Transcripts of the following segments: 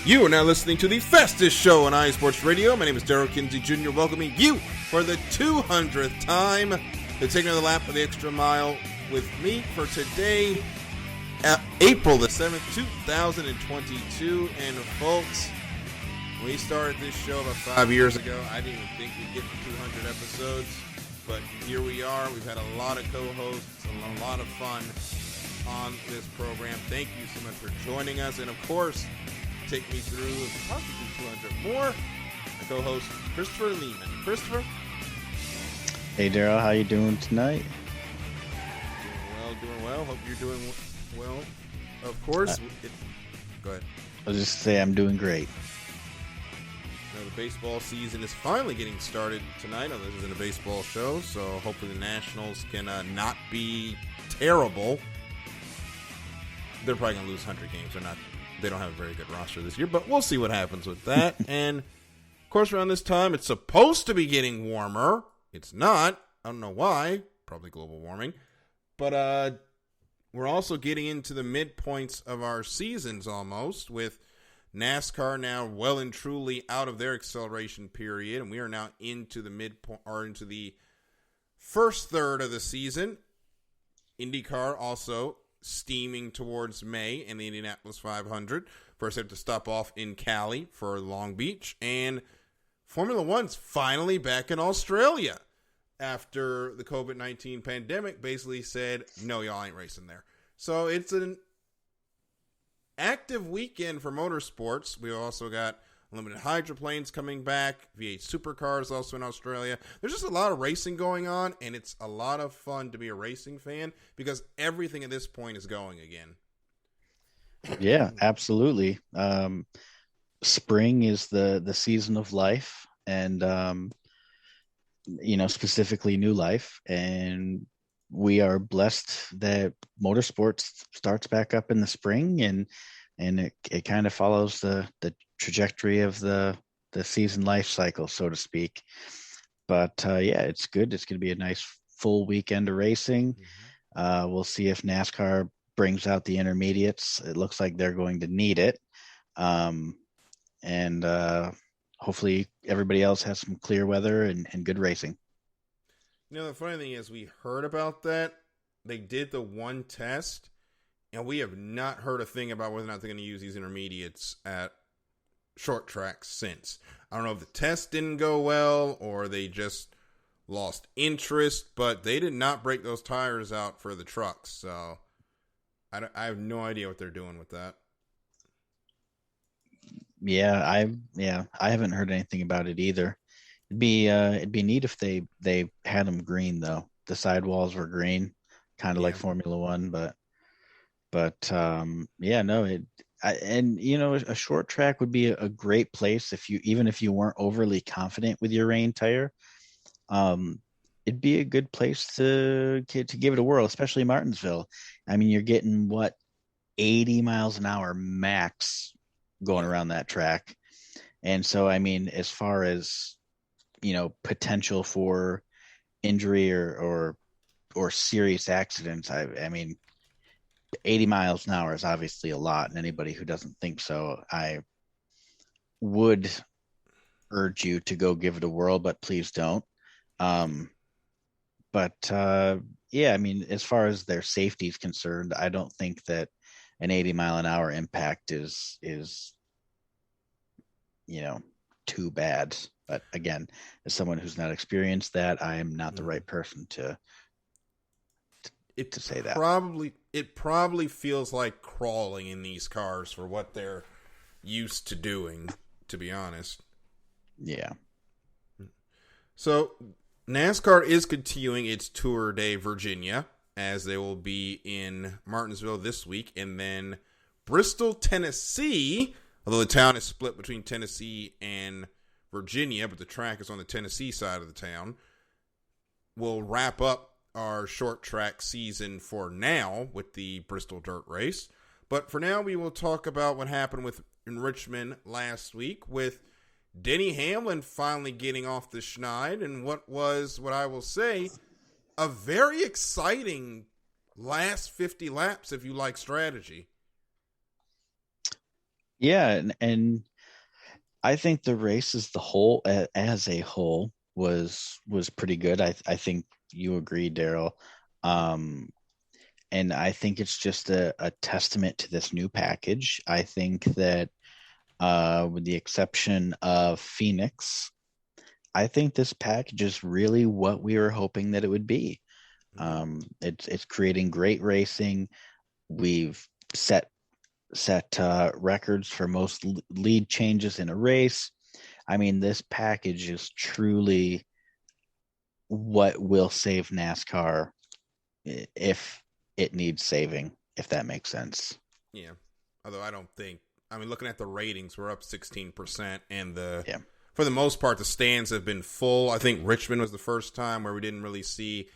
You are now listening to the fastest show on iSports Radio. My name is Daryl Kinsey Jr. welcoming you for the 200th time to take another lap of the extra mile with me for today, April the 7th, 2022. And folks, when we started this show about 5 years ago, I didn't even think we'd get to 200 episodes, but here we are. We've had a lot of co-hosts and a lot of fun on this program. Thank you so much for joining us, and of course, take me through possibly 200 more. My co-host Christopher Lehman. Christopher. Hey Daryl, how you doing tonight? Doing well. Hope you're doing well. Of course. Go ahead. I'll just say I'm doing great. Now, the baseball season is finally getting started tonight. This isn't a baseball show, so hopefully the Nationals can not be terrible. They're probably going to lose 100 games. They don't have a very good roster this year, but we'll see what happens with that. And, of course, around this time, it's supposed to be getting warmer. It's not. I don't know why. Probably global warming. But we're also getting into the midpoints of our seasons almost, with NASCAR now well and truly out of their acceleration period, and we are now into the midpoint or into the first third of the season. IndyCar also steaming towards May in the Indianapolis 500. First, they have to stop off in Cali for Long Beach. And Formula One's finally back in Australia after the COVID-19 pandemic basically said, no, y'all ain't racing there. So it's an active weekend for motorsports. We also got limited hydroplanes coming back. V8 supercars also in Australia. There's just a lot of racing going on, and it's a lot of fun to be a racing fan because everything at this point is going again. Yeah, absolutely. Spring is the season of life, and specifically new life, and we are blessed that motorsports starts back up in the spring, and it kind of follows the trajectory of the season life cycle, so to speak. But yeah, it's good. It's going to be a nice full weekend of racing. Mm-hmm. We'll see if NASCAR brings out the intermediates. It looks like they're going to need it. And hopefully everybody else has some clear weather and good racing. The funny thing is we heard about that. They did the one test, and we have not heard a thing about whether or not they're going to use these intermediates at short tracks since. I don't know if the test didn't go well or they just lost interest, but they did not break those tires out for the trucks. So I have no idea what they're doing with that. Yeah, I haven't heard anything about it either. It'd be neat if they had them green though. The sidewalls were green, kind of like Formula One, but yeah, no, a short track would be a great place even if you weren't overly confident with your rain tire. It'd be a good place to give it a whirl, especially Martinsville. I mean, you're getting 80 miles an hour max going around that track. And so, I mean, as far as, potential for injury or serious accidents, I mean, 80 miles an hour is obviously a lot. And anybody who doesn't think so, I would urge you to go give it a whirl, but please don't. But yeah, I mean, as far as their safety is concerned, I don't think that an 80 mile an hour impact is too bad. But again, as someone who's not experienced that, I am not the right person to say that. It probably feels like crawling in these cars for what they're used to doing, to be honest. Yeah. So NASCAR is continuing its Tour de Virginia, as they will be in Martinsville this week, and then Bristol, Tennessee, although the town is split between Tennessee and Virginia, but the track is on the Tennessee side of the town, will wrap up our short track season for now with the Bristol Dirt Race. But for now, we will talk about what happened in Richmond last week with Denny Hamlin finally getting off the schneid and what I will say, a very exciting last 50 laps if you like strategy. Yeah, and I think the race as the whole, as a whole, was pretty good. I think you agree, Daryl. Um, and I think it's just a testament to this new package. I think that, with the exception of Phoenix, I think this package is really what we were hoping that it would be. Hmm. It's creating great racing. We've set records for most lead changes in a race. I mean, this package is truly what will save NASCAR if it needs saving, if that makes sense. Yeah. Although I don't think, I mean, looking at the ratings, we're up 16%, and Yeah. for the most part, the stands have been full. I think Richmond was the first time where we didn't really see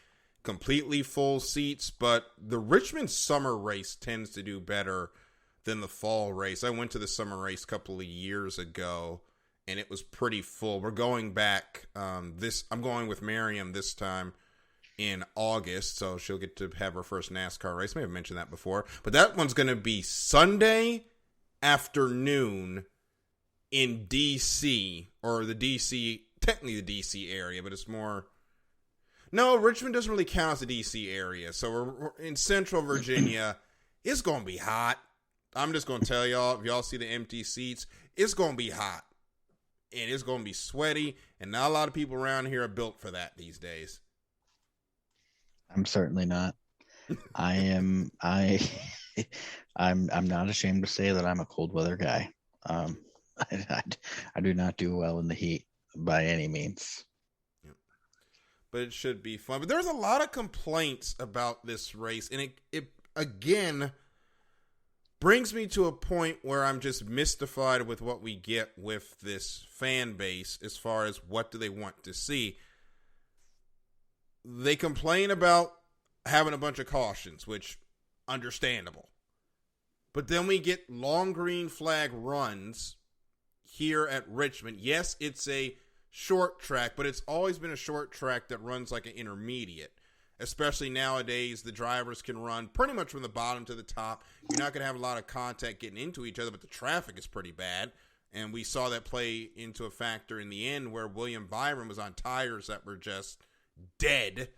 completely full seats, but the Richmond summer race tends to do better than the fall race. I went to the summer race a couple of years ago, and it was pretty full. We're going back I'm going with Miriam this time in August, so she'll get to have her first NASCAR race. Maybe I've mentioned that before, but that one's going to be Sunday afternoon in DC, or the DC, technically the DC area, but it's more. No, Richmond doesn't really count as the DC area, so we're in Central Virginia. It's going to be hot. I'm just going to tell y'all, if y'all see the empty seats, it's going to be hot. And it's going to be sweaty, and not a lot of people around here are built for that these days. I'm certainly not. I am I I'm not ashamed to say that I'm a cold weather guy. Um, I do not do well in the heat by any means. Yep. But it should be fun. But there's a lot of complaints about this race, and it again brings me to a point where I'm just mystified with what we get with this fan base as far as what do they want to see. They complain about having a bunch of cautions, which understandable. But then we get long green flag runs here at Richmond. Yes, it's a short track, but it's always been a short track that runs like an intermediate. Especially nowadays, the drivers can run pretty much from the bottom to the top. You're not going to have a lot of contact getting into each other, but the traffic is pretty bad. And we saw that play into a factor in the end where William Byron was on tires that were just dead,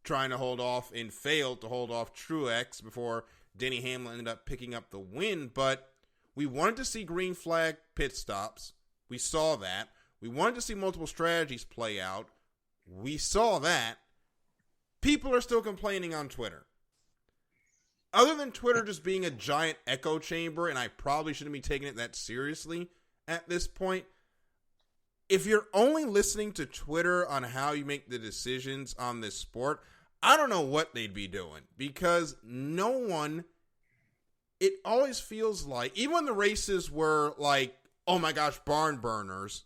trying to hold off, and failed to hold off Truex before Denny Hamlin ended up picking up the win. But we wanted to see green flag pit stops. We saw that. We wanted to see multiple strategies play out. We saw that. People are still complaining on Twitter. Other than Twitter just being a giant echo chamber, and I probably shouldn't be taking it that seriously at this point, if you're only listening to Twitter on how you make the decisions on this sport, I don't know what they'd be doing, because no one, it always feels like, even when the races were like, oh my gosh, barn burners,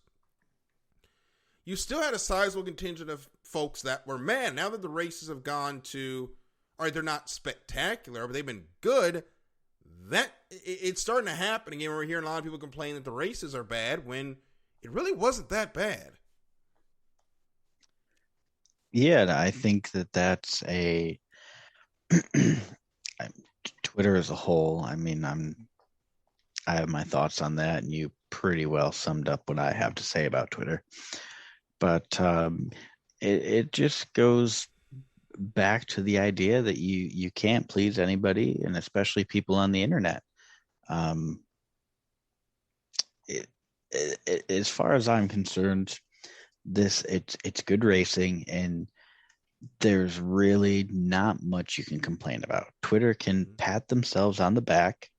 you still had a sizable contingent of folks that were, man, now that the races have gone to, all right, they're not spectacular, but they've been good, that it's starting to happen again. We're hearing a lot of people complain that the races are bad when it really wasn't that bad. Yeah, I think that that's a Twitter as a whole. I mean, I have my thoughts on that, and you pretty well summed up what I have to say about Twitter. But it just goes back to the idea that you can't please anybody, and especially people on the internet. As far as I'm concerned, it's good racing, and there's really not much you can complain about. Twitter can pat themselves on the back.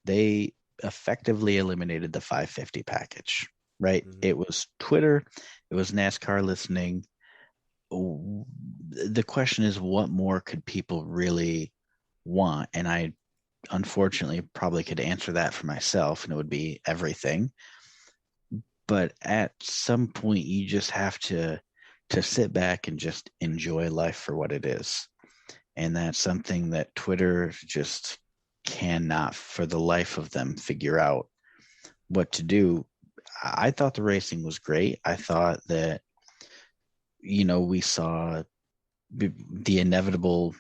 They effectively eliminated the 550 package, right? Mm-hmm. It was Twitter, it was NASCAR listening. The question is, what more could people really want? And I unfortunately probably could answer that for myself, and it would be everything. But at some point, you just have to sit back and just enjoy life for what it is. And that's something that Twitter just cannot, for the life of them, figure out what to do. I thought the racing was great. I thought that, we saw the inevitable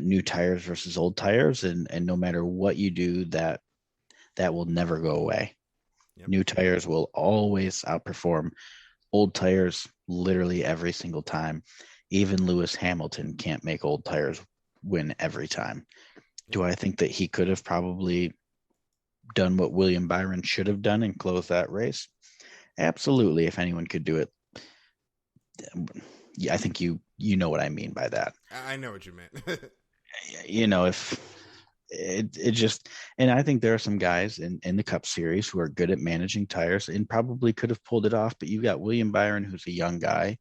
new tires versus old tires, and no matter what you do, that that will never go away. Yep. New tires will always outperform old tires literally every single time. Even Lewis Hamilton can't make old tires win every time. Yep. Do I think that he could have probably done what William Byron should have done and closed that race? Absolutely. If anyone could do it, yeah, I think you know what I mean by that. I know what you meant. If it just, and I think there are some guys in the Cup Series who are good at managing tires and probably could have pulled it off. But you've got William Byron, who's a young guy,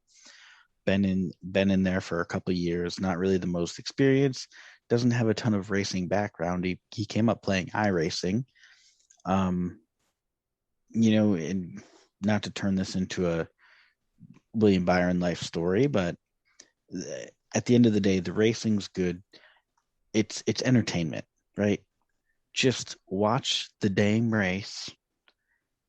been in there for a couple of years, not really the most experienced, doesn't have a ton of racing background. He came up playing iRacing. And not to turn this into a William Byron life story, but at the end of the day, the racing's good. It's entertainment, right? Just watch the dang race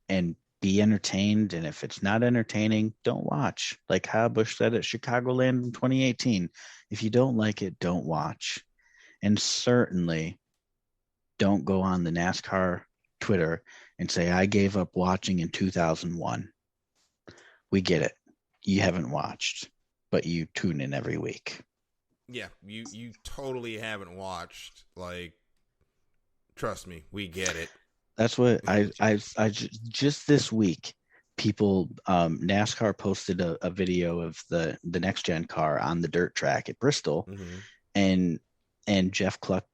and be entertained. And if it's not entertaining, don't watch. Like Kyle Busch said at Chicagoland in 2018, if you don't like it, don't watch. And certainly don't go on the NASCAR Twitter and say, I gave up watching in 2001. We get it. You haven't watched, but you tune in every week. Yeah, you totally haven't watched. Like, trust me, we get it. That's what I just this week, people, NASCAR posted a video of the next gen car on the dirt track at Bristol, and Jeff Gluck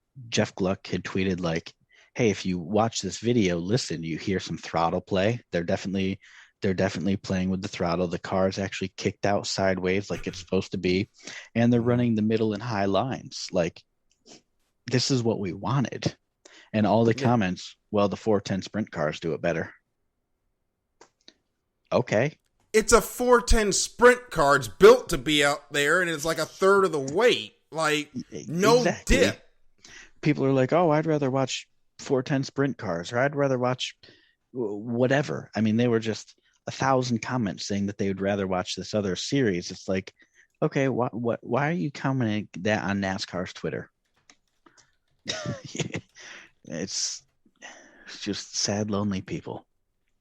had tweeted like, hey, if you watch this video, listen, you hear some throttle play. They're definitely playing with the throttle. The car is actually kicked out sideways like it's supposed to be, and they're running the middle and high lines. Like, this is what we wanted. And all the comments, well, the 410 sprint cars do it better. Okay. It's a 410 sprint car. It's built to be out there, and it's like a third of the weight. Like, no dip. People are like, oh, I'd rather watch 410 sprint cars, or I'd rather watch whatever. I mean, they were just 1,000 comments saying that they would rather watch this other series. It's like, okay, why are you commenting that on NASCAR's Twitter? It's just sad, lonely people.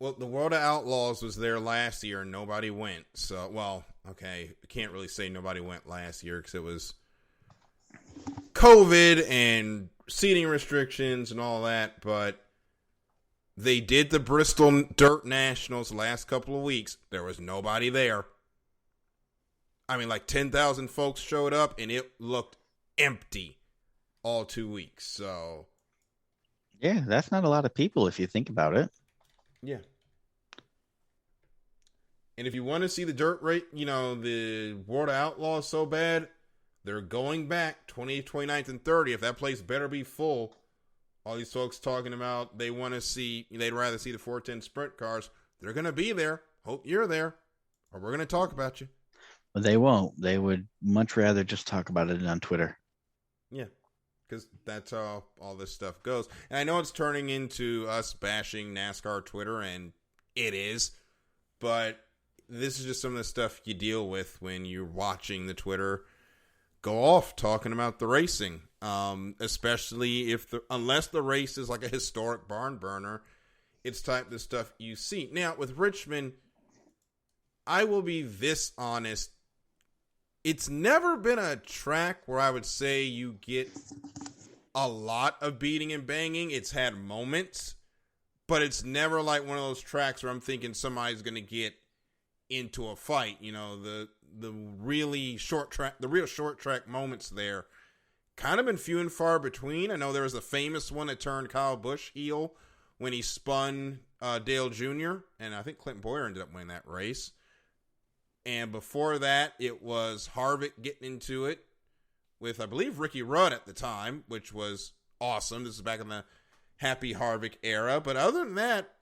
Well, the World of Outlaws was there last year, and nobody went. So, well, okay, I can't really say nobody went last year because it was COVID and seating restrictions and all that, but they did the Bristol Dirt Nationals the last couple of weeks. There was nobody there. I mean, like 10,000 folks showed up, and it looked empty all 2 weeks. So, yeah, that's not a lot of people if you think about it. Yeah. And if you want to see the dirt rate, the World of Outlaws so bad, they're going back 28th, 29th, and 30th. That place better be full. All these folks talking about they'd rather see the 410 sprint cars. They're going to be there. Hope you're there, or we're going to talk about you. But they won't. They would much rather just talk about it on Twitter. Yeah, because that's how all this stuff goes. And I know it's turning into us bashing NASCAR Twitter, and it is. But this is just some of the stuff you deal with when you're watching the Twitter go off talking about the racing. Especially unless the race is like a historic barn burner, it's type of stuff you see. Now, with Richmond, I will be this honest. It's never been a track where I would say you get a lot of beating and banging. It's had moments, but it's never like one of those tracks where I'm thinking somebody's going to get into a fight. The real short track moments there kind of been few and far between. I know there was a famous one that turned Kyle Busch heel when he spun Dale Jr., and I think Clinton Boyer ended up winning that race. And before that, it was Harvick getting into it with, I believe, Ricky Rudd at the time, which was awesome. This is back in the Happy Harvick era. But other than that,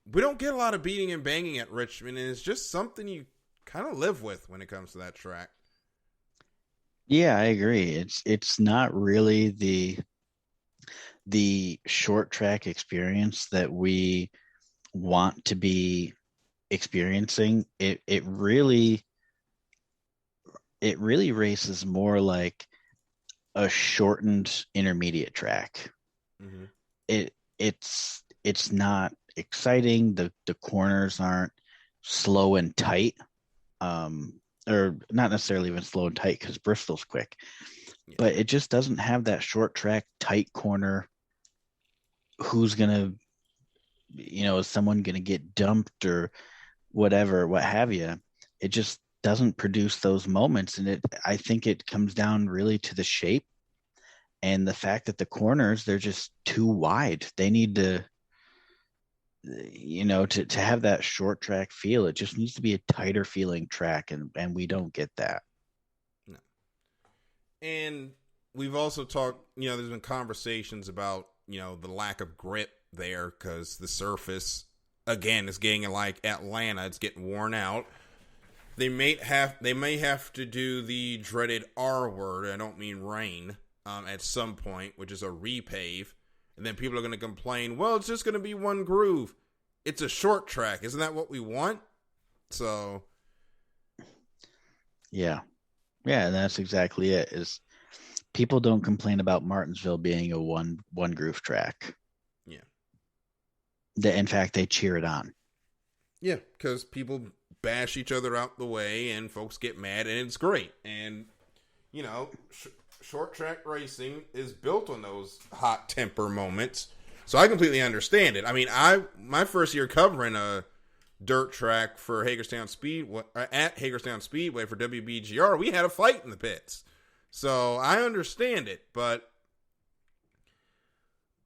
we don't get a lot of beating and banging at Richmond, and it's just something you kind of live with when it comes to that track. Yeah, I agree. It's not really the short track experience that we want to be experiencing. It really races more like a shortened intermediate track. Mm-hmm. it's not exciting. The corners aren't slow and tight, or not necessarily even slow and tight because Bristol's quick, Yeah. but it just doesn't have that short track tight corner. Who's gonna, is someone gonna get dumped or whatever, what have you? It just doesn't produce those moments, and I think it comes down really to the shape and the fact that the corners, they're just too wide. They need to, to have that short track feel. It just needs to be a tighter feeling track, and we don't get that. No. And we've also talked, there's been conversations about, the lack of grip there because the surface, again, is getting like Atlanta. It's getting worn out. They may have to do the dreaded R word. I don't mean rain. At some point, which is a repave, and then people are going to complain, well, it's just going to be one groove. It's a short track. Isn't that what we want? So, yeah, and that's exactly it. Is people don't complain about Martinsville being a one groove track. Yeah. In fact, they cheer it on. Yeah, because people bash each other out the way, and folks get mad, and it's great. And short track racing is built on those hot temper moments, so I completely understand it. I mean, my first year covering a dirt track for Hagerstown Speedway at Hagerstown Speedway for WBGR, we had a fight in the pits, so I understand it. But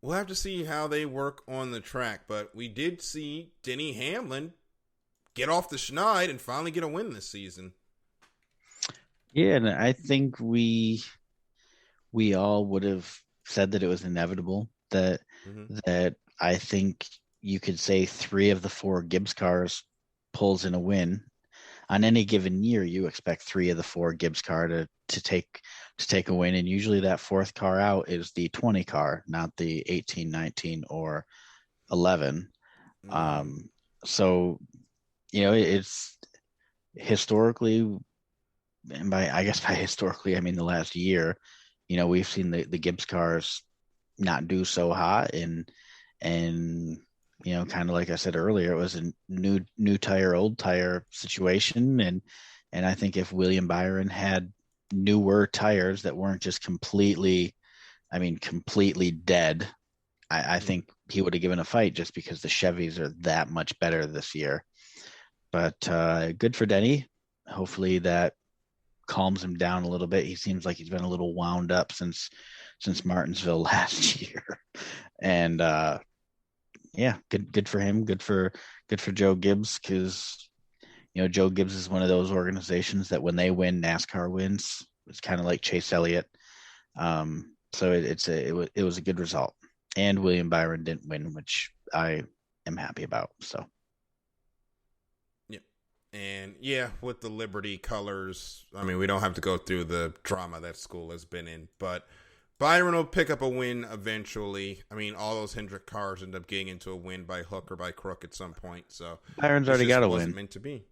we'll have to see how they work on the track. But we did see Denny Hamlin get off the schneid and finally get a win this season. Yeah, and I think we all would have said that it was inevitable that I think you could say 3 of the 4 Gibbs cars pulls in a win. On any given year, you expect 3 of the 4 Gibbs car to take a win, and usually that 4th car out is the 20 car, not the 18, 19, or 11. So it's historically, and by historically I mean the last year, we've seen the Gibbs cars not do so hot, and kind of like I said earlier, it was a new tire, old tire situation, and I think if William Byron had newer tires that weren't just completely dead, I think he would have given a fight, just because the Chevys are that much better this year. But good for Denny. Hopefully that calms him down a little bit. He seems like he's been a little wound up since Martinsville last year. And good for him. Good for Joe Gibbs, because Joe Gibbs is one of those organizations that when they win, NASCAR wins. It's kind of like Chase Elliott. So it was a good result. And William Byron didn't win, which I am happy about. So. And with the Liberty colors, I mean, we don't have to go through the drama that school has been in, but Byron will pick up a win eventually. I mean, all those Hendrick cars end up getting into a win by hook or by crook at some point. So Byron's already got a win. Wasn't meant to be.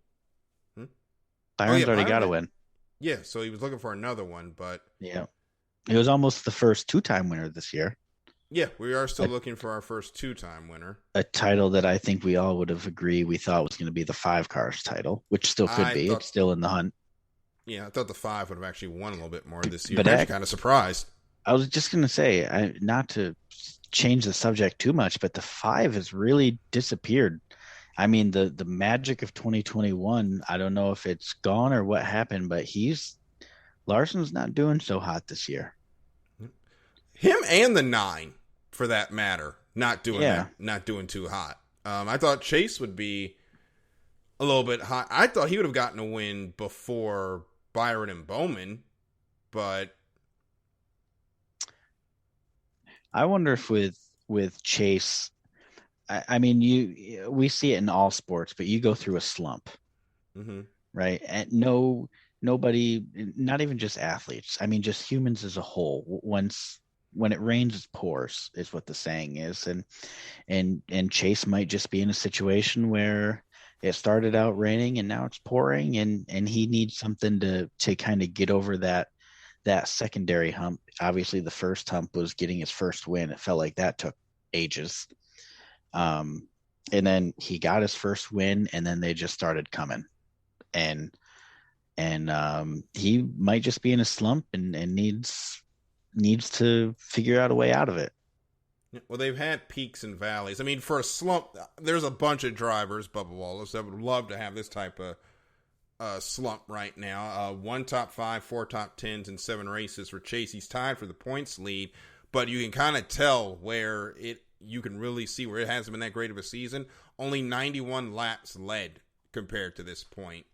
Byron's already got a win. Yeah, so he was looking for another one, but yeah, he was almost the first 2-time winner this year. Yeah, we are still looking for our first 2-time winner. A title that I think we all would have agreed we thought was going to be the 5 cars title, which still could be. It's still in the hunt. Yeah, I thought the 5 would have actually won a little bit more this year. But I'm actually kind of surprised. I was just going to say, not to change the subject too much, but the 5 has really disappeared. I mean, the magic of 2021, I don't know if it's gone or what happened, but Larson's not doing so hot this year. Him and the 9, for that matter, not doing too hot. I thought Chase would be a little bit hot. I thought he would have gotten a win before Byron and Bowman, but I wonder if with Chase, I mean, we see it in all sports, but you go through a slump, right? And nobody, not even just athletes. I mean, just humans as a whole. When it rains, it pours, is what the saying is. And Chase might just be in a situation where it started out raining and now it's pouring, and he needs something to kind of get over that secondary hump. Obviously the first hump was getting his first win. It felt like that took ages. And then he got his first win, and then they just started coming. And he might just be in a slump and needs to figure out a way out of it. Well, they've had peaks and valleys. I mean, for a slump, there's a bunch of drivers, Bubba Wallace, that would love to have this type of slump right now. 1 top 5, 4 top 10s, and 7 races for Chase. He's tied for the points lead, but you can kind of tell where you can really see where it hasn't been that great of a season. Only 91 laps led compared to this point.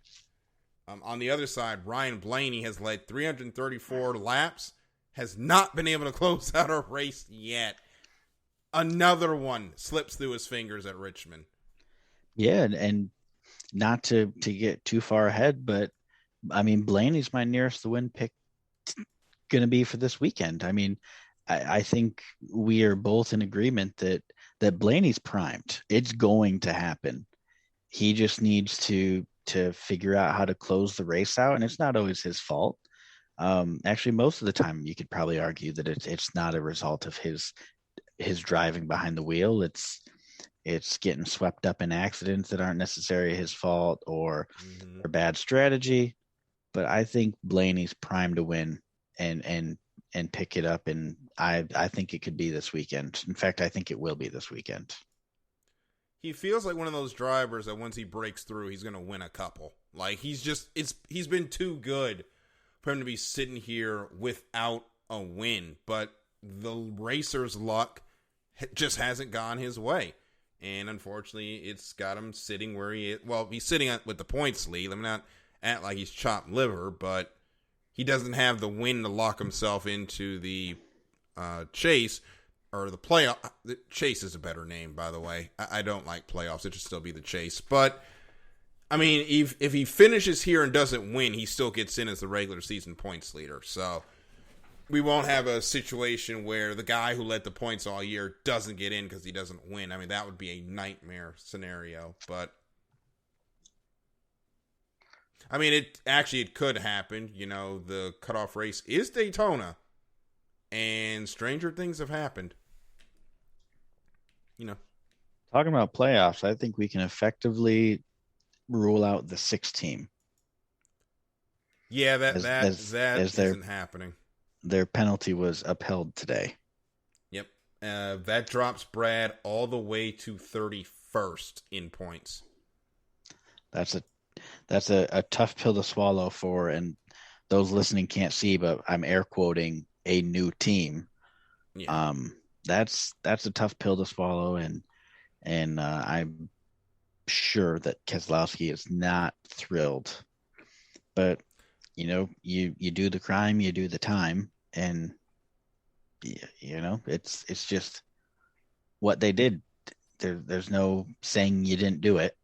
On the other side, Ryan Blaney has led 334 laps, has not been able to close out a race yet. Another one slips through his fingers at Richmond. Yeah, and not to get too far ahead, but I mean, Blaney's my nearest the win pick going to be for this weekend. I mean, I think we are both in agreement that Blaney's primed. It's going to happen. He just needs to figure out how to close the race out, and it's not always his fault. Actually, most of the time, you could probably argue that it's not a result of his driving behind the wheel. It's getting swept up in accidents that aren't necessarily his fault or bad strategy. But I think Blaney's primed to win and pick it up, and I think it could be this weekend. In fact, I think it will be this weekend. He feels like one of those drivers that once he breaks through, he's going to win a couple. Like he's been too good for him to be sitting here without a win. But the racer's luck just hasn't gone his way. And unfortunately, it's got him sitting where he is. Well, he's sitting with the points lead. I'm not act like he's chopped liver, but he doesn't have the win to lock himself into the chase or the playoff. The chase is a better name, by the way. I don't like playoffs. It should still be the chase. But, I mean, if he finishes here and doesn't win, he still gets in as the regular season points leader. So we won't have a situation where the guy who led the points all year doesn't get in because he doesn't win. I mean, that would be a nightmare scenario. But, I mean, it could happen. You know, the cutoff race is Daytona, and stranger things have happened. You know, talking about playoffs, I think we can effectively rule out the 6 team. Yeah, that isn't happening. Their penalty was upheld today. Yep, that drops Brad all the way to 31st in points. That's a tough pill to swallow for, and those listening can't see, but I'm air quoting a new team. Yeah. That's a tough pill to swallow, and I'm sure that Keselowski is not thrilled. But you know, you do the crime, you do the time, and you know, it's just what they did. There's no saying you didn't do it.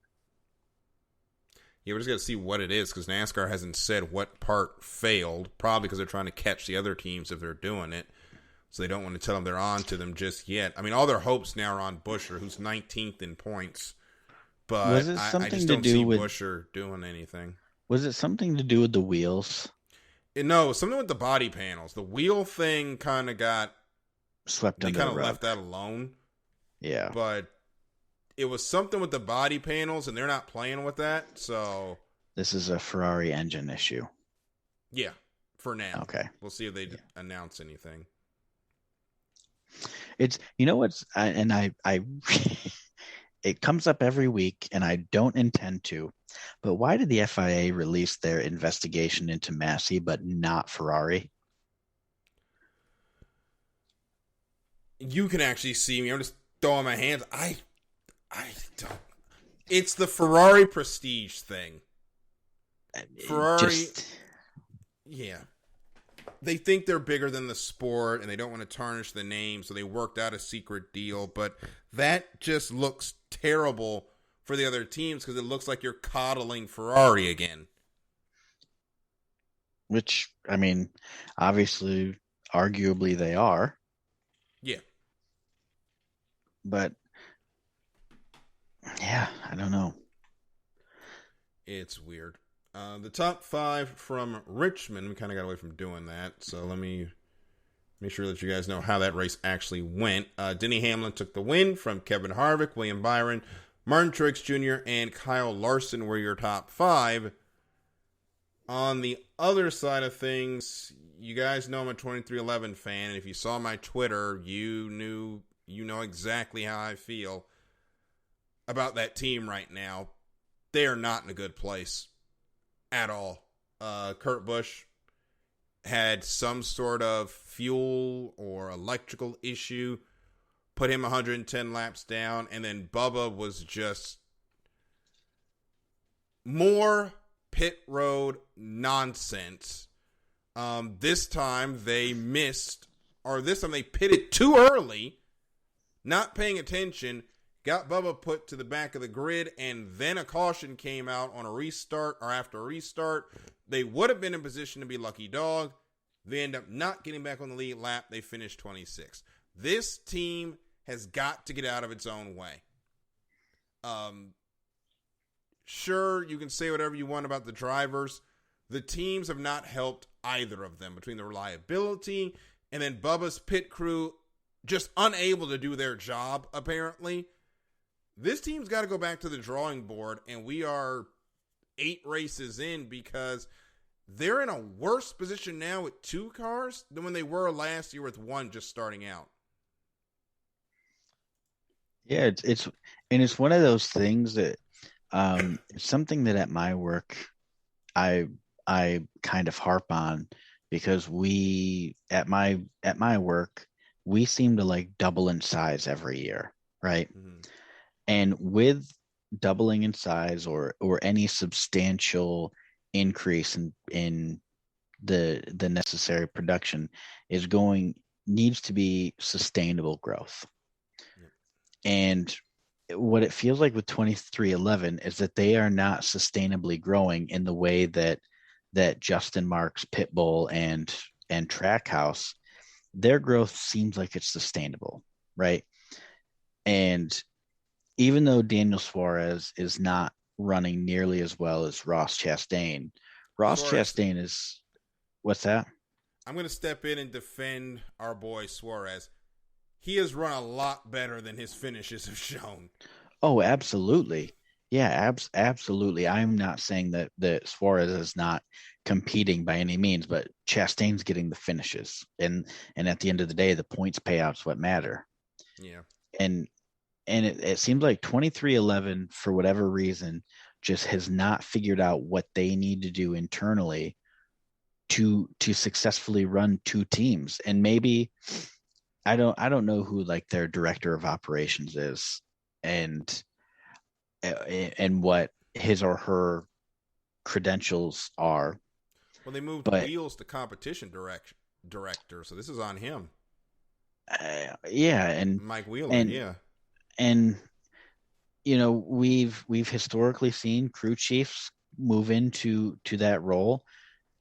Yeah, we're just gonna see what it is because NASCAR hasn't said what part failed. Probably because they're trying to catch the other teams if they're doing it. So they don't want to tell them they're on to them just yet. I mean, all their hopes now are on Buescher, who's 19th in points. But I just don't see Buescher doing anything. Was it something to do with the wheels? No, something with the body panels. The wheel thing kind of got swept under the rug. They kind of left that alone. Yeah. But it was something with the body panels, and they're not playing with that. So this is a Ferrari engine issue. Yeah, for now. Okay. We'll see if they announce anything. It's, you know what's, I it comes up every week, and I don't intend to, but why did the FIA release their investigation into Massey but not Ferrari? You can actually see me. I'm just throwing my hands. I don't. It's the Ferrari prestige thing. Ferrari, yeah. They think they're bigger than the sport, and they don't want to tarnish the name, so they worked out a secret deal. But that just looks terrible for the other teams because it looks like you're coddling Ferrari again. Which, I mean, obviously, arguably they are. Yeah. But, yeah, I don't know. It's weird. The top 5 from Richmond, we kind of got away from doing that, so let me make sure that you guys know how that race actually went. Denny Hamlin took the win from Kevin Harvick, William Byron, Martin Truex Jr., and Kyle Larson were your top 5. On the other side of things, you guys know I'm a 2311 fan, and if you saw my Twitter, you know exactly how I feel about that team right now. They are not in a good place at all. Kurt Busch had some sort of fuel or electrical issue, put him 110 laps down, and then Bubba was just more pit road nonsense. This time they pitted too early, not paying attention, got Bubba put to the back of the grid, and then a caution came out on a restart or after a restart. They would have been in position to be lucky dog. They end up not getting back on the lead lap. They finished 26. This team has got to get out of its own way. Sure, you can say whatever you want about the drivers. The teams have not helped either of them between the reliability and then Bubba's pit crew just unable to do their job, apparently. This team's got to go back to the drawing board, and we are 8 races in because they're in a worse position now with 2 cars than when they were last year with 1 just starting out. Yeah, it's one of those things that it's something that at my work I kind of harp on, because we at my work we seem to like double in size every year, right? Mm-hmm. And with doubling in size or any substantial increase in the necessary production needs to be sustainable growth. Yeah. And what it feels like with 2311 is that they are not sustainably growing in the way that Justin Marks, Pitbull, and Trackhouse, their growth seems like it's sustainable, right? And even though Daniel Suarez is not running nearly as well as Ross Chastain is, what's that? I'm going to step in and defend our boy Suarez. He has run a lot better than his finishes have shown. Oh, absolutely. Yeah, absolutely. I'm not saying that Suarez is not competing by any means, but Chastain's getting the finishes. And at the end of the day, the points payouts what matter. Yeah. And it seems like 2311, for whatever reason, just has not figured out what they need to do internally to successfully run 2 teams. And maybe I don't know who like their director of operations is and what his or her credentials are. Well, they moved Wheels to competition director, so this is on him. Yeah, and Mike Wheeler, and you know we've historically seen crew chiefs move into that role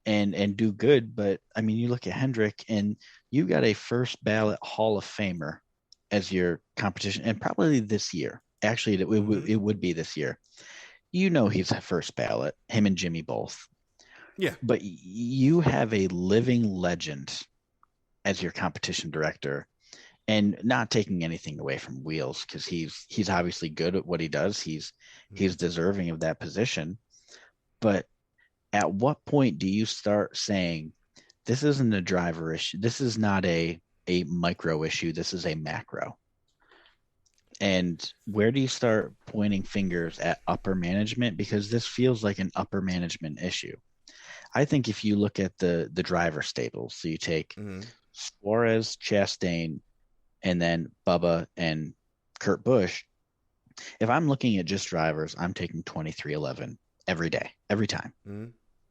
and do good, but I mean, you look at Hendrick and you got a first ballot Hall of Famer as your competition, and probably this year. Actually, it would be this year. You know, he's a first ballot, him and Jimmy both. Yeah. But you have a living legend as your competition director, and not taking anything away from Wheels, because he's obviously good at what he does. He's deserving of that position. But at what point do you start saying, this isn't a driver issue, this is not a micro issue, this is a macro? And where do you start pointing fingers at upper management? Because this feels like an upper management issue. I think if you look at the driver stables, so you take Suarez, Chastain, and then Bubba and Kurt Busch, if I'm looking at just drivers, I'm taking 2311 every day, every time,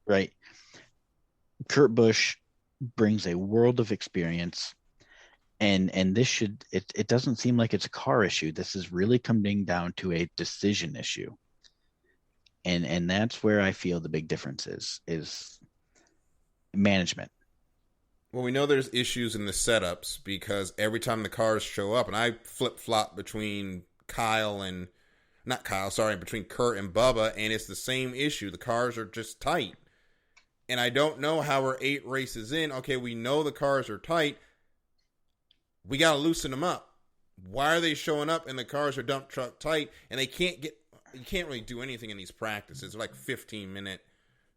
right? Kurt Busch brings a world of experience. And this it doesn't seem like it's a car issue. This is really coming down to a decision issue. And that's where I feel the big difference is management. Well, we know there's issues in the setups because every time the cars show up, and I flip-flop between between Kurt and Bubba, and it's the same issue. The cars are just tight. And I don't know how we're 8 races in. Okay, we know the cars are tight. we got to loosen them up. Why are they showing up and the cars are dump truck tight and you can't really do anything in these practices. They're like 15-minute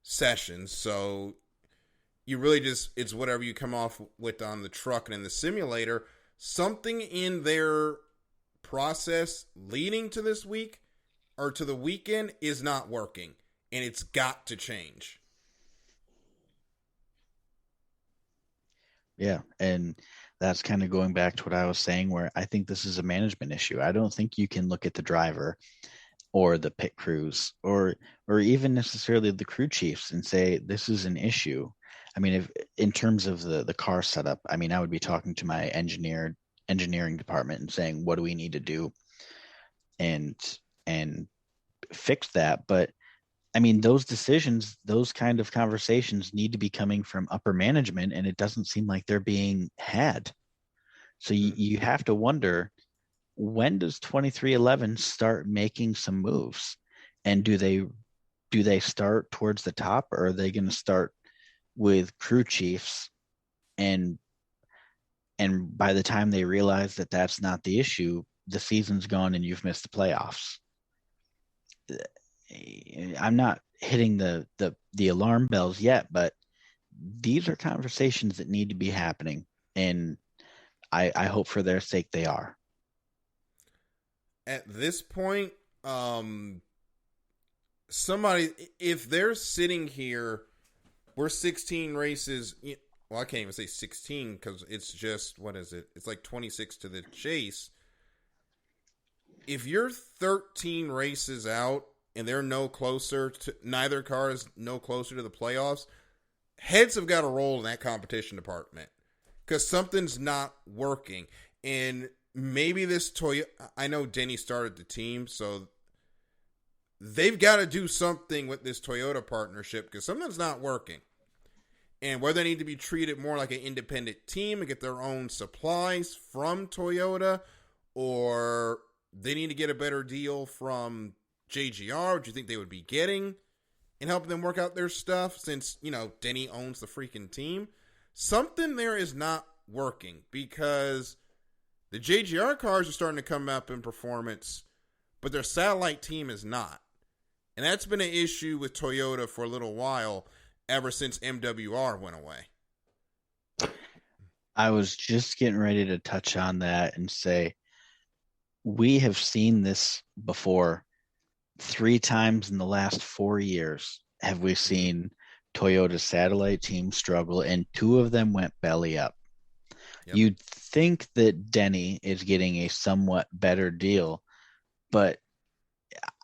sessions. So you really it's whatever you come off with on the truck and in the simulator. Something in their process leading to this week or to the weekend is not working, and it's got to change. Yeah, and that's kind of going back to what I was saying, where I think this is a management issue. I don't think you can look at the driver or the pit crews or even necessarily the crew chiefs and say this is an issue. I mean, if in terms of the car setup, I mean, I would be talking to my engineering department and saying, what do we need to do and fix that? But I mean, those decisions, those kind of conversations need to be coming from upper management, and it doesn't seem like they're being had. So you have to wonder, when does 2311 start making some moves? And do they start towards the top, or are they going to start with crew chiefs? And by the time they realize that that's not the issue, the season's gone and you've missed the playoffs. I'm not hitting the alarm bells yet, but these are conversations that need to be happening, and I hope for their sake they are. At this point, somebody, if they're sitting here, we're 16 races. Well, I can't even say 16 because it's just, what is it? It's like 26 to the chase. If you're 13 races out and they're neither car is no closer to the playoffs, heads have got to roll in that competition department because something's not working. And maybe this Toyota, I know Denny started the team, so they've got to do something with this Toyota partnership because something's not working. And whether they need to be treated more like an independent team and get their own supplies from Toyota, or they need to get a better deal from JGR, which you think they would be getting, and helping them work out their stuff since, Denny owns the freaking team. Something there is not working because the JGR cars are starting to come up in performance, but their satellite team is not. And that's been an issue with Toyota for a little while, ever since MWR went away. I was just getting ready to touch on that and say, we have seen this before. 3 times in the last 4 years have we seen Toyota's satellite team struggle, and 2 of them went belly up. Yep. You'd think that Denny is getting a somewhat better deal, but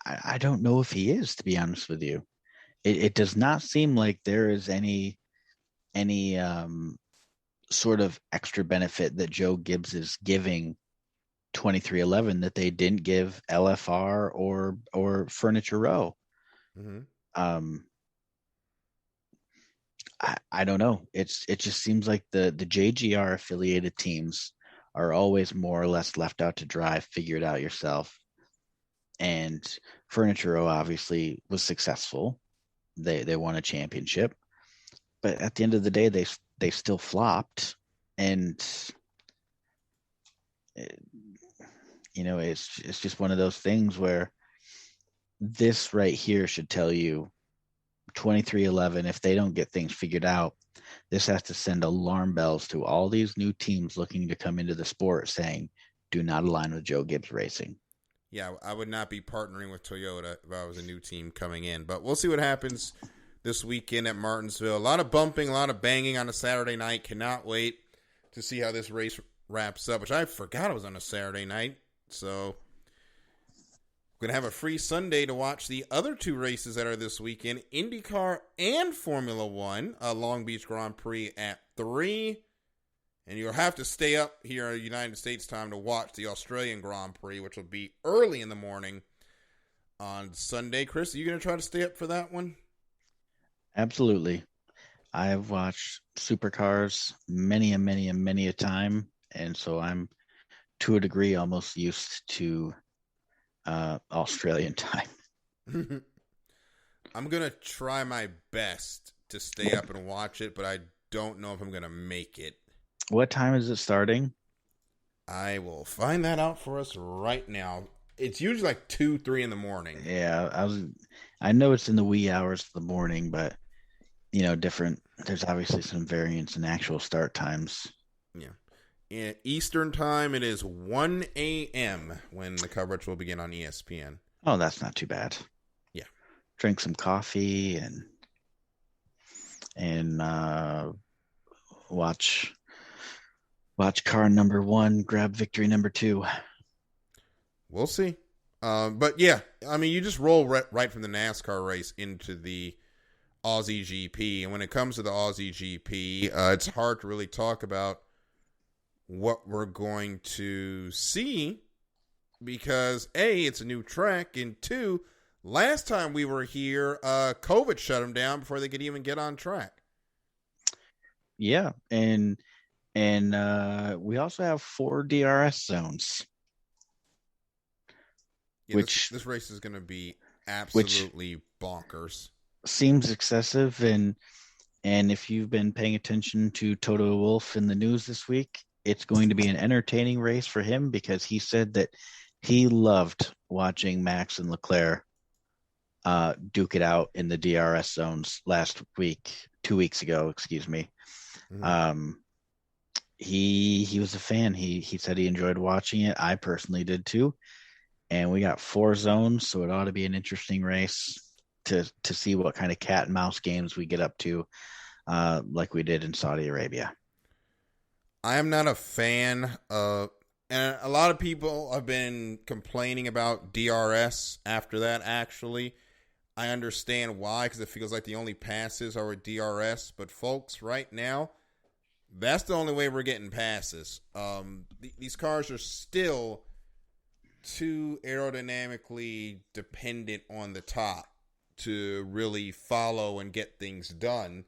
I don't know if he is, to be honest with you. It does not seem like there is any sort of extra benefit that Joe Gibbs is giving 2311 that they didn't give LFR or Furniture Row. Mm-hmm. I don't know. It just seems like the JGR affiliated teams are always more or less left out to dry. Figure it out yourself. And Furniture Row obviously was successful. They won a championship, but at the end of the day, they still flopped. And it's just one of those things where this right here should tell you 2311, if they don't get things figured out, this has to send alarm bells to all these new teams looking to come into the sport saying, do not align with Joe Gibbs Racing. Yeah, I would not be partnering with Toyota if I was a new team coming in. But we'll see what happens this weekend at Martinsville. A lot of bumping, a lot of banging on a Saturday night. Cannot wait to see how this race wraps up, which I forgot it was on a Saturday night. So we're going to have a free Sunday to watch the other 2 races that are this weekend, IndyCar and Formula One, Long Beach Grand Prix at 3. And you'll have to stay up here in United States time to watch the Australian Grand Prix, which will be early in the morning on Sunday. Chris, are you going to try to stay up for that one? Absolutely. I have watched supercars many a time, and so I'm, to a degree, almost used to Australian time. I'm going to try my best to stay up and watch it, but I don't know if I'm going to make it. What time is it starting? I will find that out for us right now. It's usually like 2, 3 in the morning. Yeah, I know it's in the wee hours of the morning, but different. There's obviously some variance in actual start times. Yeah. In Eastern time, it is 1 a.m. when the coverage will begin on ESPN. Oh, that's not too bad. Yeah. Drink some coffee and watch car number one grab victory number two. We'll see. But yeah, I mean, you just roll right from the NASCAR race into the Aussie GP. And when it comes to the Aussie GP, it's hard to really talk about what we're going to see because A, it's a new track, and 2, last time we were here, COVID shut them down before they could even get on track. Yeah, and we also have 4 DRS zones. Yeah, which this race is going to be absolutely bonkers. Seems excessive, and if you've been paying attention to Toto Wolff in the news this week, it's going to be an entertaining race for him because he said that he loved watching Max and Leclerc duke it out in the DRS zones last week, 2 weeks ago, excuse me. Mm-hmm. He was a fan. He said he enjoyed watching it. I personally did too. And we got 4 zones, so it ought to be an interesting race to see what kind of cat and mouse games we get up to, like we did in Saudi Arabia. I am not a fan of, and a lot of people have been complaining about DRS after that, actually. I understand why, because it feels like the only passes are with DRS. But folks, right now, that's the only way we're getting passes. These cars are still too aerodynamically dependent on the top to really follow and get things done.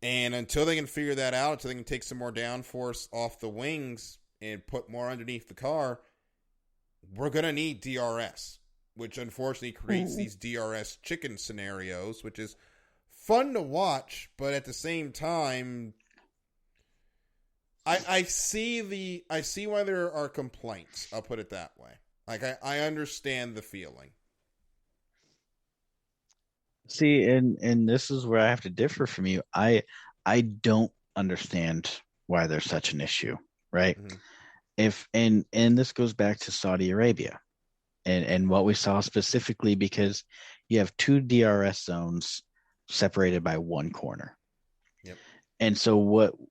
And until they can figure that out, until they can take some more downforce off the wings and put more underneath the car, we're going to need DRS, which unfortunately creates these DRS chicken scenarios, which is fun to watch, but at the same time, I see why there are complaints. I'll put it that way. Like I understand the feeling. See, and this is where I have to differ from you. I don't understand why there's such an issue, right? Mm-hmm. If and this goes back to Saudi Arabia and what we saw specifically, because you have 2 DRS zones separated by 1 corner. Yep. And so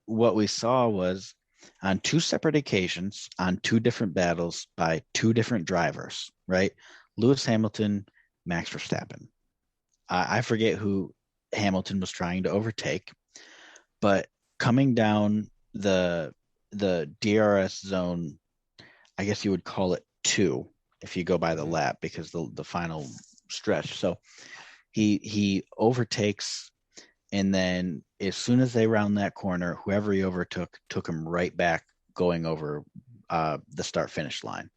what we saw was on 2 separate occasions, on 2 different battles by 2 different drivers, right? Lewis Hamilton, Max Verstappen. I forget who Hamilton was trying to overtake, but coming down the DRS zone, I guess you would call it 2 if you go by the lap, because the final stretch. So he overtakes, and then as soon as they round that corner, whoever he overtook took him right back going over the start-finish line.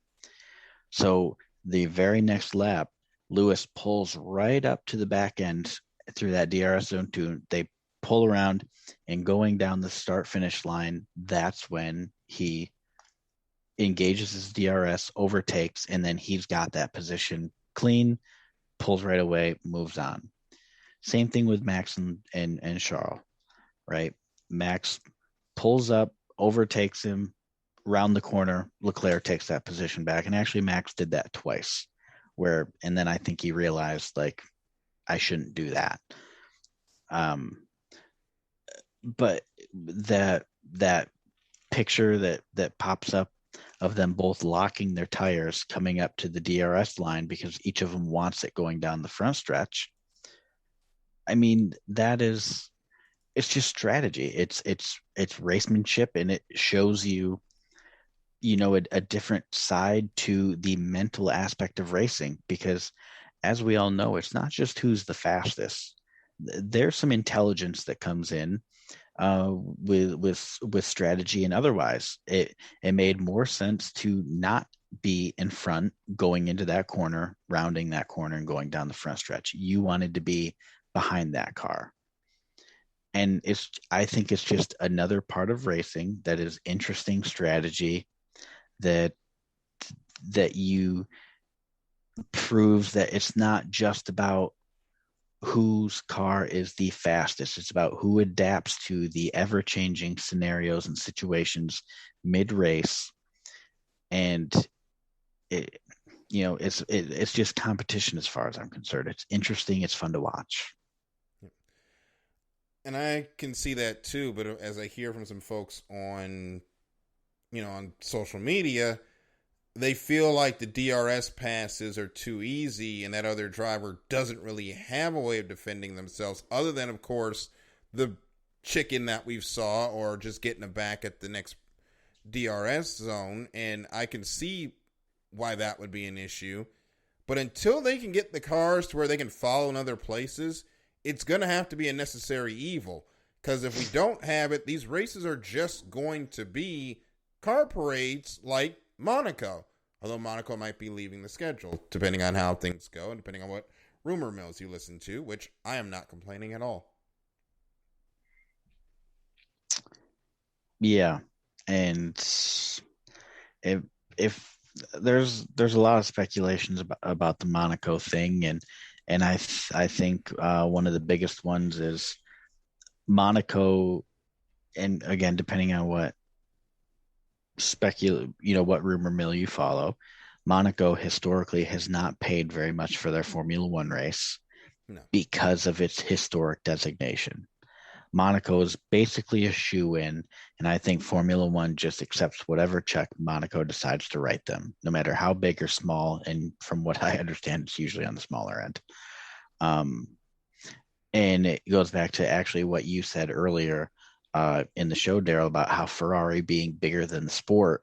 So the very next lap, Lewis pulls right up to the back end through that DRS zone 2. They pull around, and going down the start-finish line, that's when he engages his DRS, overtakes, and then he's got that position clean, pulls right away, moves on. Same thing with Max and Charles, right? Max pulls up, overtakes him, round the corner, Leclerc takes that position back. And actually Max did that twice, and then I think he realized, like, I shouldn't do that. But that picture that pops up of them both locking their tires coming up to the DRS line because each of them wants it going down the front stretch. I mean, it's just strategy. It's racemanship, and it shows you a different side to the mental aspect of racing, because as we all know, it's not just who's the fastest. There's some intelligence that comes in with strategy and otherwise. It made more sense to not be in front going into that corner, rounding that corner, and going down the front stretch. You wanted to be behind that car. And I think it's just another part of racing that is interesting strategy that you proves that it's not just about whose car is the fastest. It's about who adapts to the ever-changing scenarios and situations mid-race, and it, it's just competition as far as I'm concerned. It's interesting. It's fun to watch. And I can see that too, but as I hear from some folks on, on social media, they feel like the DRS passes are too easy and that other driver doesn't really have a way of defending themselves other than, of course, the chicken that we've saw or just getting it back at the next DRS zone. And I can see why that would be an issue. But until they can get the cars to where they can follow in other places, it's going to have to be a necessary evil. Because if we don't have it, these races are just going to be car parades like Monaco. Although Monaco might be leaving the schedule, depending on how things go and depending on what rumor mills you listen to, which I am not complaining at all. Yeah, and if there's a lot of speculations about the Monaco thing, and I think one of the biggest ones is Monaco, and again, depending on what what rumor mill you follow, Monaco historically has not paid very much for their Formula One race because of its historic designation. Monaco is basically a shoe-in, and I think Formula One just accepts whatever check Monaco decides to write them, no matter how big or small, and from what I understand, it's usually on the smaller end. And it goes back to actually what you said earlier in the show, Daryl, about how Ferrari being bigger than the sport.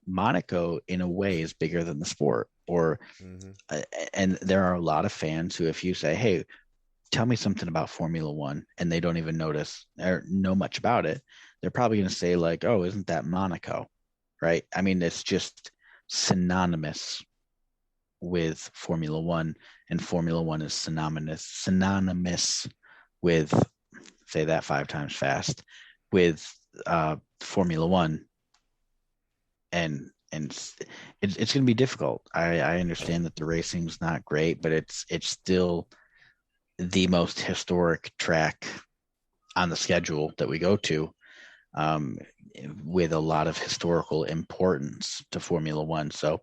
Monaco, in a way, is bigger than the sport. And there are a lot of fans who, if you say, "Hey, tell me something about Formula One," and they don't even notice or know much about it, they're probably going to say like, "Oh, isn't that Monaco?" Right? I mean, it's just synonymous with Formula One, and Formula One is synonymous with, say that 5 times fast, with Formula One, and it's going to be difficult. I understand that the racing's not great, but it's still the most historic track on the schedule that we go to, with a lot of historical importance to Formula One. So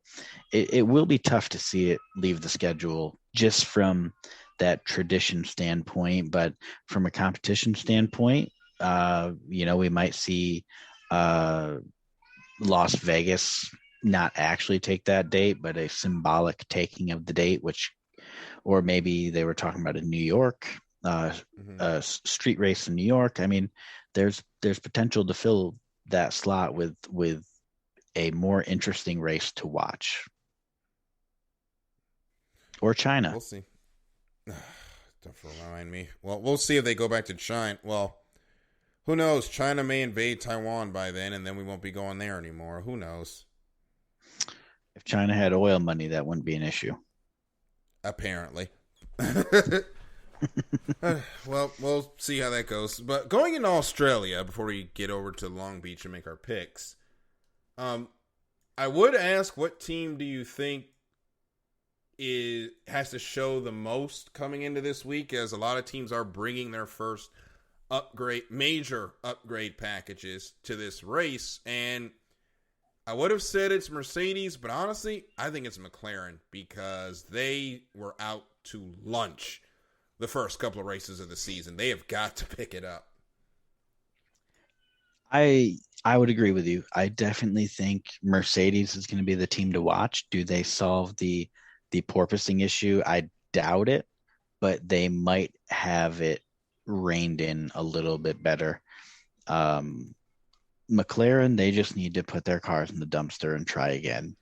it will be tough to see it leave the schedule just from that tradition standpoint, but from a competition standpoint, we might see Las Vegas not actually take that date, but a symbolic taking of the date, or maybe they were talking about in New York, a street race in New York. I mean, there's potential to fill that slot with a more interesting race to watch. Or China. We'll see. Don't remind me. Well, we'll see if they go back to China. Well, who knows? China may invade Taiwan by then, and then we won't be going there anymore. Who knows? If China had oil money, that wouldn't be an issue. Apparently. Well, we'll see how that goes. But going into Australia, before we get over to Long Beach and make our picks, I would ask, what team do you think has to show the most coming into this week, as a lot of teams are bringing their first major upgrade packages to this race? And I would have said it's Mercedes, but honestly, I think it's McLaren, because they were out to lunch the first couple of races of the season. They have got to pick it up. I would agree with you. I definitely think Mercedes is going to be the team to watch. Do they solve the porpoising issue? I doubt it, but they might have it reined in a little bit better. McLaren, they just need to put their cars in the dumpster and try again.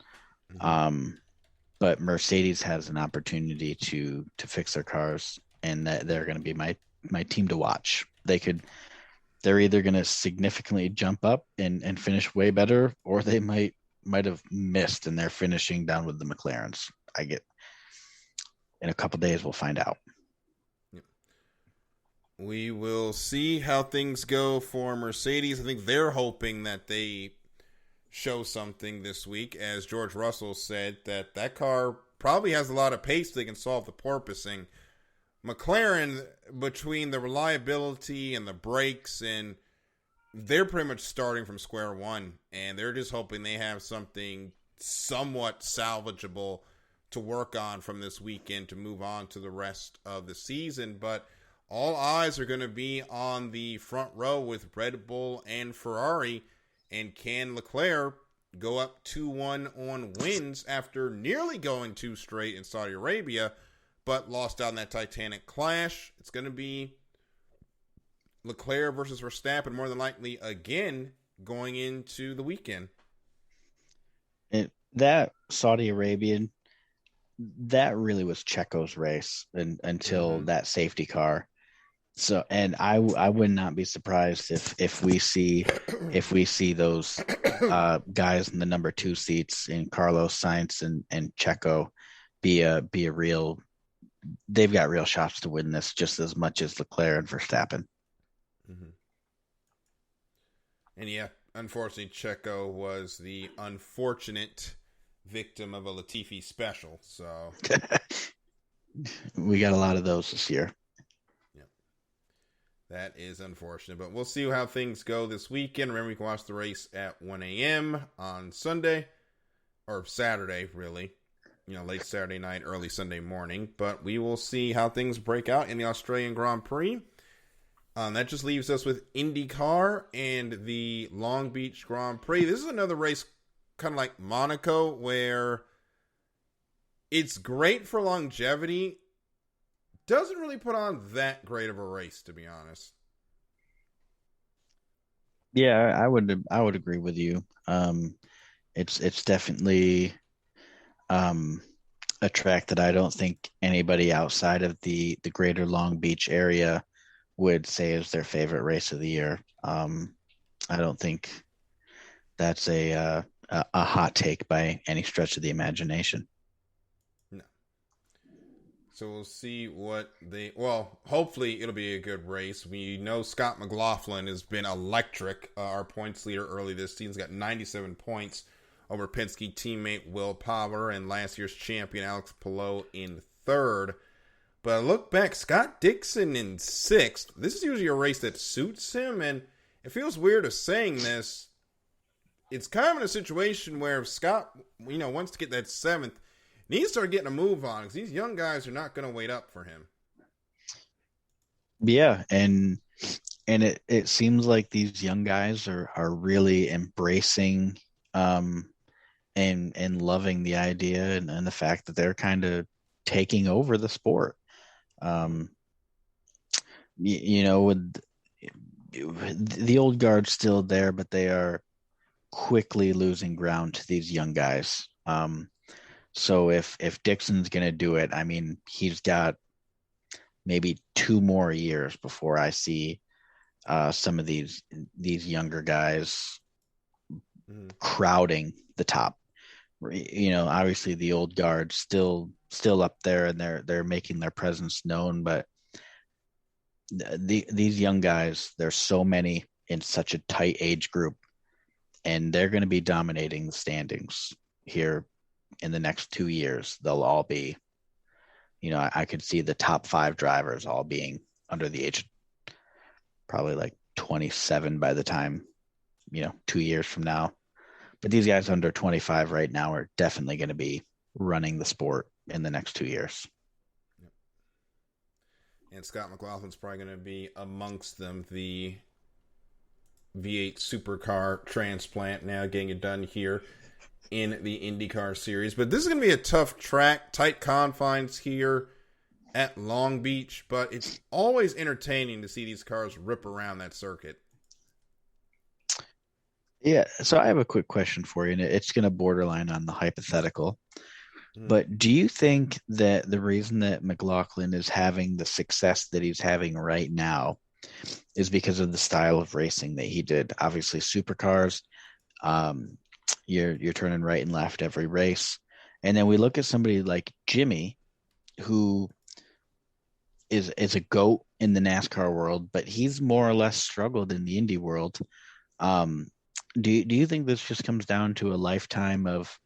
But Mercedes has an opportunity to fix their cars, and they're going to be my team to watch. They're either going to significantly jump up and finish way better, or they might have missed and they're finishing down with the McLarens. In a couple days, we'll find out. We will see how things go for Mercedes. I think they're hoping that they show something this week, as George Russell said that car probably has a lot of pace they can solve the porpoising. McLaren, between the reliability and the brakes, and they're pretty much starting from square one, and they're just hoping they have something somewhat salvageable to work on from this weekend to move on to the rest of the season. But all eyes are going to be on the front row with Red Bull and Ferrari, and can Leclerc go up 2-1 on wins after nearly going 2 straight in Saudi Arabia, but lost out in that Titanic clash? It's going to be Leclerc versus Verstappen, more than likely again, going into the weekend. That Saudi Arabian, that really was Checo's race until that safety car. So, and I would not be surprised if we see those guys in the number 2 seats in Carlos Sainz and Checo be a real. They've got real shots to win this just as much as Leclerc and Verstappen. Mm-hmm. And yeah, unfortunately, Checo was the unfortunate victim of a Latifi special. So we got a lot of those this year. That is unfortunate, but we'll see how things go this weekend. Remember, you can watch the race at 1 a.m. on Sunday, or Saturday, really. Late Saturday night, early Sunday morning. But we will see how things break out in the Australian Grand Prix. That just leaves us with IndyCar and the Long Beach Grand Prix. This is another race kind of like Monaco, where it's great for longevity. Doesn't really put on that great of a race, to be honest. Yeah, I would agree with you. It's definitely a track that I don't think anybody outside of the greater Long Beach area would say is their favorite race of the year. I don't think that's a hot take by any stretch of the imagination. So we'll see hopefully it'll be a good race. We know Scott McLaughlin has been electric, our points leader early this season. He's got 97 points over Penske teammate Will Power and last year's champion Alex Palou in 3rd. But I look back, Scott Dixon in 6th. This is usually a race that suits him, and it feels weird of saying this. It's kind of in a situation where if Scott, wants to get that 7th, needs to start getting a move on, because these young guys are not going to wait up for him. Yeah, and it seems like these young guys are really embracing and loving the idea and the fact that they're kind of taking over the sport. With the old guard's still there, but they are quickly losing ground to these young guys. So if Dixon's going to do it, I mean, he's got maybe 2 more years before I see some of these younger guys crowding the top. Obviously the old guard still up there and they're making their presence known, but these young guys, there's so many in such a tight age group, and they're going to be dominating the standings here in the next 2 years. They'll all be, I could see the top 5 drivers all being under the age, probably like 27 by the time, 2 years from now. But these guys under 25 right now are definitely going to be running the sport in the next 2 years. And Scott McLaughlin's probably going to be amongst them. The V8 supercar transplant now getting it done here in the IndyCar series. But this is going to be a tough track, tight confines here at Long Beach, but it's always entertaining to see these cars rip around that circuit. Yeah, so I have a quick question for you, and it's going to borderline on the hypothetical. But do you think that the reason that McLaughlin is having the success that he's having right now is because of the style of racing that he did? Obviously, supercars, you're turning right and left every race. And then we look at somebody like Jimmy, who is a GOAT in the NASCAR world, but he's more or less struggled in the Indy world. Do you think this just comes down to a lifetime of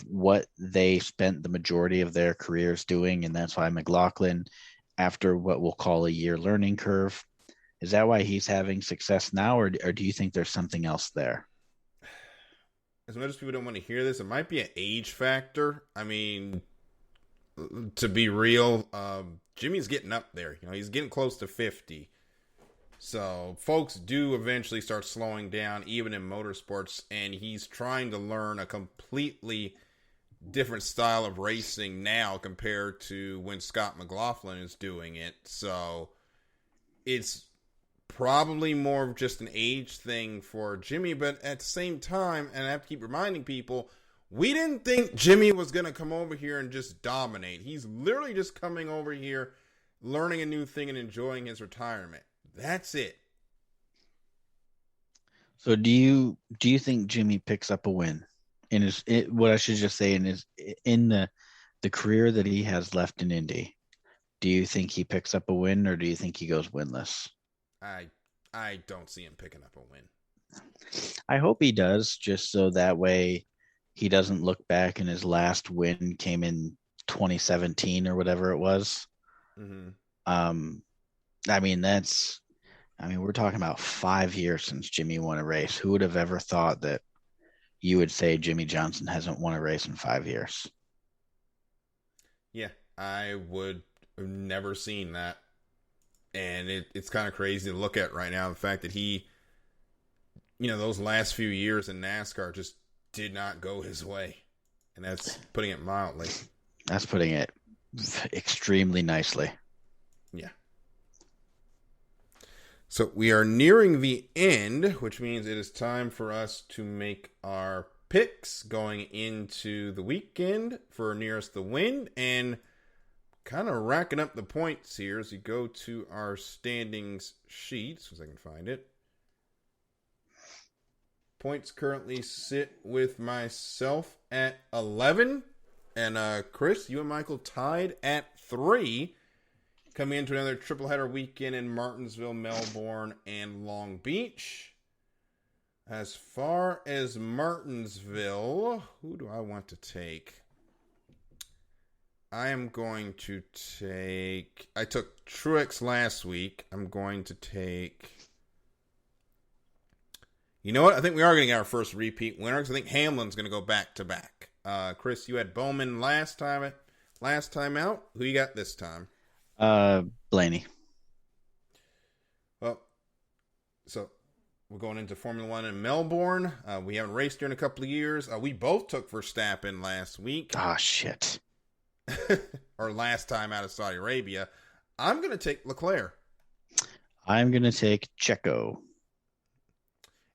what they spent the majority of their careers doing, and that's why McLaughlin, after what we'll call a year learning curve, is that why he's having success now, or do you think there's something else there? As much as people don't want to hear this, it might be an age factor. I mean, to be real, Jimmy's getting up there. He's getting close to 50. So folks do eventually start slowing down, even in motorsports, and he's trying to learn a completely different style of racing now compared to when Scott McLaughlin is doing it. So it's probably more of just an age thing for Jimmy, but at the same time, and I have to keep reminding people, we didn't think Jimmy was going to come over here and just dominate. He's literally just coming over here, learning a new thing and enjoying his retirement. That's it. So do you think Jimmy picks up a win in what I should just say in the career that he has left in Indy? Do you think he picks up a win, or do you think he goes winless? I don't see him picking up a win. I hope he does, just so that way he doesn't look back and his last win came in 2017 or whatever it was. Mm-hmm. We're talking about 5 years since Jimmy won a race. Who would have ever thought that you would say Jimmy Johnson hasn't won a race in 5 years? Yeah, I would have never seen that. And it's kind of crazy to look at right now, the fact that he, those last few years in NASCAR just did not go his way. And that's putting it mildly. That's putting it extremely nicely. Yeah. So we are nearing the end, which means it is time for us to make our picks going into the weekend for nearest the win, and kind of racking up the points here as you go to our standings sheets, as I can find it. Points currently sit with myself at 11, and Chris, you and Michael tied at 3. Coming into another triple-header weekend in Martinsville, Melbourne, and Long Beach. As far as Martinsville, who do I want to take? I am going to take... I took Truex last week. I'm going to take... You know what? I think we are going to get our first repeat winner, because I think Hamlin's going to go back-to-back. Chris, you had Bowman last time out. Who you got this time? Blaney. Well, so we're going into Formula One in Melbourne. We haven't raced here in a couple of years. We both took Verstappen last week. Ah, shit. Or last time out of Saudi Arabia. I'm going to take Leclerc. I'm going to take Checo.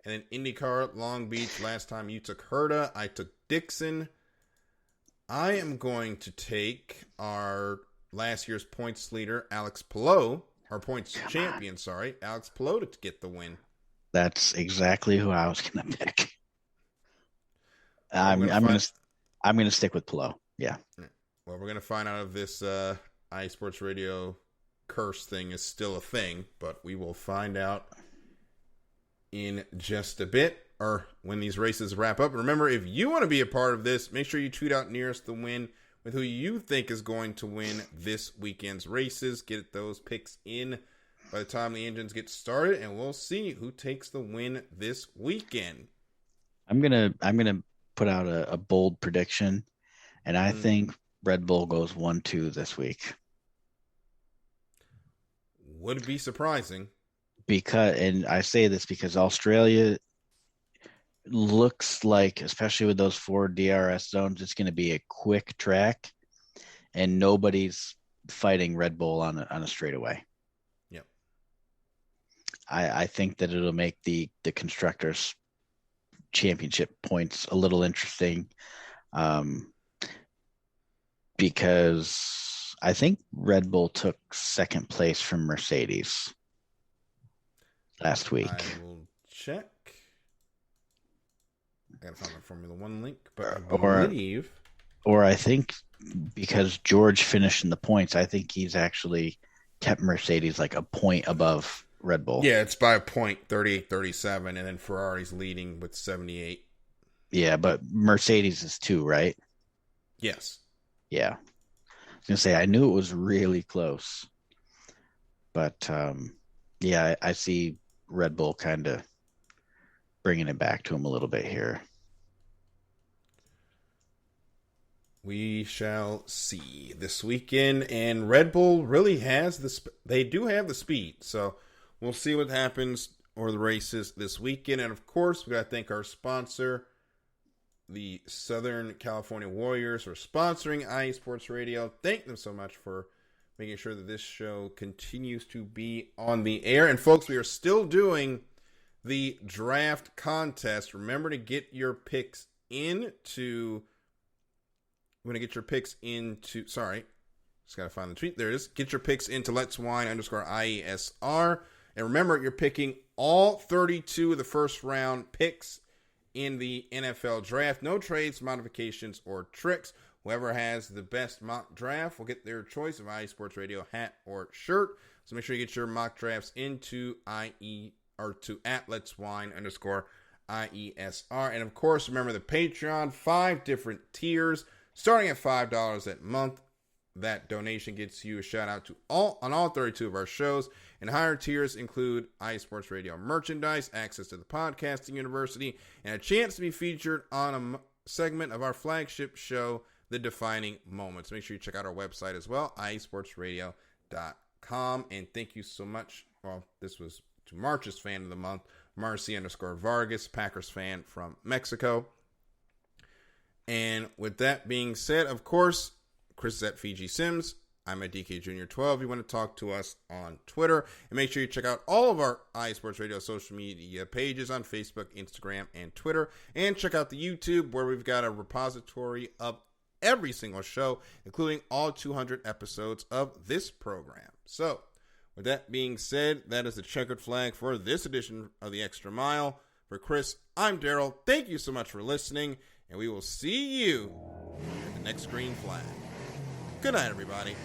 And then IndyCar, Long Beach. Last time you took Herta. I took Dixon. I am going to take our last year's points leader, Alex Palou, our points champion, Alex Palou to get the win. That's exactly who I was going to pick. I'm going to stick with Palou. Yeah. Well, we're going to find out if this iSports Radio curse thing is still a thing, but we will find out in just a bit, or when these races wrap up. Remember, if you want to be a part of this, make sure you tweet out nearest the win with who you think is going to win this weekend's races. Get those picks in by the time the engines get started, and we'll see who takes the win this weekend. I'm gonna put out a bold prediction, and I think Red Bull goes 1-2 this week. Would be surprising. And I say this because Australia looks like, especially with those 4 DRS zones, it's going to be a quick track, and nobody's fighting Red Bull on a straightaway. Yep. I think that it'll make the constructors championship points a little interesting, because I think Red Bull took second place from Mercedes last week. I will check. I gotta find my Formula One link, but I believe, or I think because George finished in the points, I think he's actually kept Mercedes like a point above Red Bull. Yeah, it's by a point, 38-37, and then Ferrari's leading with 78. Yeah, but Mercedes is 2, right? Yes. Yeah. I was going to say, I knew it was really close. But, yeah, I see Red Bull kind of bringing it back to him a little bit here. We shall see this weekend, and Red Bull really has they do have the speed, so we'll see what happens or the races this weekend. And of course, we got to thank our sponsor, the Southern California Warriors, for sponsoring IE Sports Radio. Thank them so much for making sure that this show continues to be on the air. And folks, we are still doing the draft contest. Remember to get your picks into. I'm going to get your picks into. Sorry, just got to find the tweet. There it is. Get your picks into Let's Wine _IESR. And remember, you're picking all 32 of the first round picks in the NFL draft. No trades, modifications, or tricks. Whoever has the best mock draft will get their choice of IE Sports Radio hat or shirt. So make sure you get your mock drafts into IE or to at Let's Wine _IESR. And of course, remember the Patreon, 5 different tiers starting at $5 a month. That donation gets you a shout out to all 32 of our shows. And higher tiers include IE Sports Radio merchandise, access to the podcasting university, and a chance to be featured on a segment of our flagship show, The Defining Moments. Make sure you check out our website as well, iesportsradio.com. And thank you so much. Well, this was to March's fan of the month, Marcy _Vargas, Packers fan from Mexico. And with that being said, of course, Chris is at Fiji Sims. I'm at DK Junior 12. You want to talk to us on Twitter. And make sure you check out all of our IE Sports Radio social media pages on Facebook, Instagram, and Twitter. And check out the YouTube, where we've got a repository of every single show, including all 200 episodes of this program. So, with that being said, that is the checkered flag for this edition of The Extra Mile. For Chris, I'm Daryl. Thank you so much for listening, and we will see you at the next green flag. Good night, everybody.